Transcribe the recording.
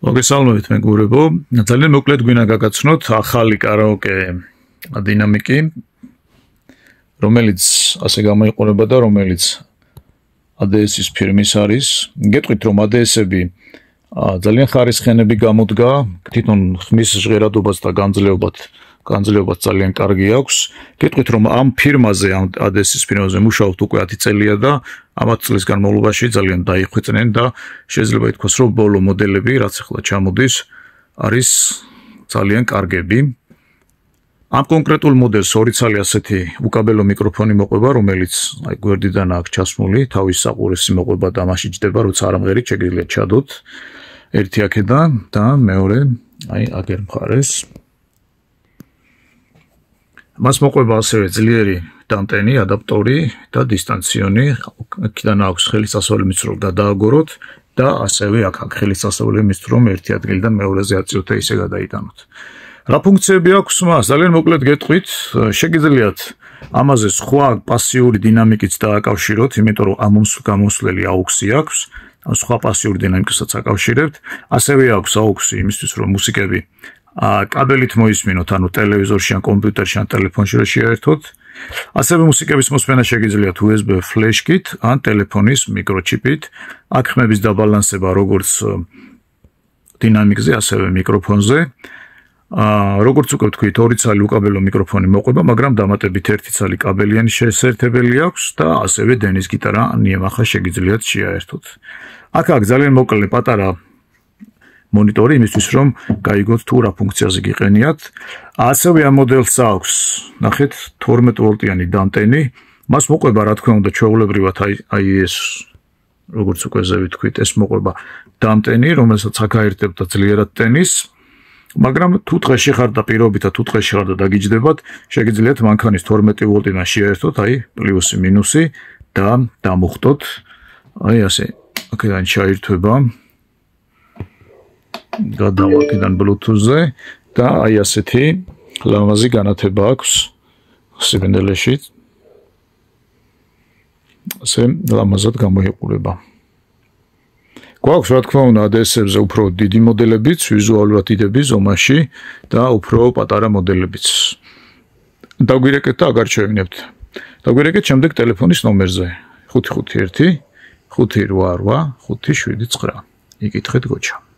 მოგესალმებით მეგობრებო, ძალიან მოკლედ გვინდა გაგაცნოთ ახალი კარაოკე დინამიკი, რომელიც ასე გამოიყურება და რომელიც ADS-ის ფირმის არის. გეტყვით რომ ADS-ები ძალიან ხარისხიანები გამოდგა, თვითონ ხმის ჟღერადობას და განძლეობაც ძალიან კარგი აქვს. გეტყვით რომ ამ ფირმაზე, ამ ADS-ის ფირმაზე მუშაობთ უკვე 10 წელია და ამ 10 წლის განმავლობაში ძალიან დაიხვეწნენ და შეიძლება ითქვას რომ ბოლო მოდელები, რაც ახლა ჩამოდის, არის ძალიან კარგები. ამ კონკრეტულ მოდელს ორი ცალი ასეთი უკაბელო მიკროფონი მოყვება, რომელიც აი გვერდიდან აქვს ჩასმული, თავის საყურესი მოყვება და მასში ჯდება, როცა არ ამღერით, შეგიძლიათ ჩადოთ. ერთი აქედან და მეორე აი აგერ მხარეს. მას მოყვება ასევე ძლიერი დამტენი, ადაპტორი და დისტანციონი. აქედან აქვს ხელისასავალი მისთვის რომ გადააგოროთ და ასევე აქ ხელისასავალი მისთვის რომ ერთი ადგილიდან მეორეზე აწიოთ და ისე გადაიტანოთ. რა ფუნქციები აქვს მას? ძალიან მოკლედ გეტყვით, შეგიძლიათ ამაზე სხვა პასიური დინამიკიც დააკავშიროთ, იმიტომ რომ ამ გამოსვლელი AUX-ი აქვს, სხვა პასიური დინამიკასაც აკავშირებთ. ასევე აქვს AUX-ი იმისთვის რომ მუსიკები კაბელით მოისმინოთ, ანუ ტელევიზორში ან კომპიუტერში ან ტელეფონში რა შეერთოთ. ასევე მუსიკების მოსმენა შეგიძლიათ USB ფლეშკით ან ტელეფონის მიკროჩიპით. აქ ხმების დაბალანსება როგორც დინამიკზე, ასევე მიკროფონზე. როგორც უკვე ვთქვით, ორი ცალი უკაბელო მიკროფონი მოყვება, მაგრამ დამატებით ერთი ცალი კაბელიანი შესაერთებელი აქვს და ასევე დენის გიტარა ან იამაჰა შეგიძლიათ შეაერთოთ. აქ აქვს ძალიან მოკლე პატარა მონიტორი იმისთვის რომ გაიგოთ თუ რა ფუნქციაზე გიყენიათ. ასევე ამ მოდელს აქვს, ნახეთ, 12 ვოლტიანი დამტენი. მას მოყვება, რა თქმა უნდა, ჩვეულებრივად აი ეს როგორც უკვე ვთქვით, ეს მოყვება დამტენი, რომელსაც აქ აერთებთ და ძლიერად ტენის. მაგრამ თუ დღეში ხართ და პირობითად თუ დღეში ხართ და დაგიჯდებათ, შეგიძლიათ მანქანის 12 ვოლტიდან შეერთოთ, აი პლუსი მინუსი და დამუხტოთ. აი ასე, აქედან ჩაირთვება. გადავაკიდან Bluetooth-ზე და აი ასეთი ლამაზი განათება აქვს სინდელეში. ასე ლამაზად გამოიყურება. გვაქვს რა თქმა უნდა ADS-ებზე უფრო დიდი მოდელებიც, ვიზუალურად დიდები ზომაში და უფრო პატარა მოდელებიც. დაგვირეკეთ და აგარჩევინებთ. დაგვირეკეთ შემდეგ ტელეფონის ნომერზე 551 588 579. იკითხეთ გოჩა.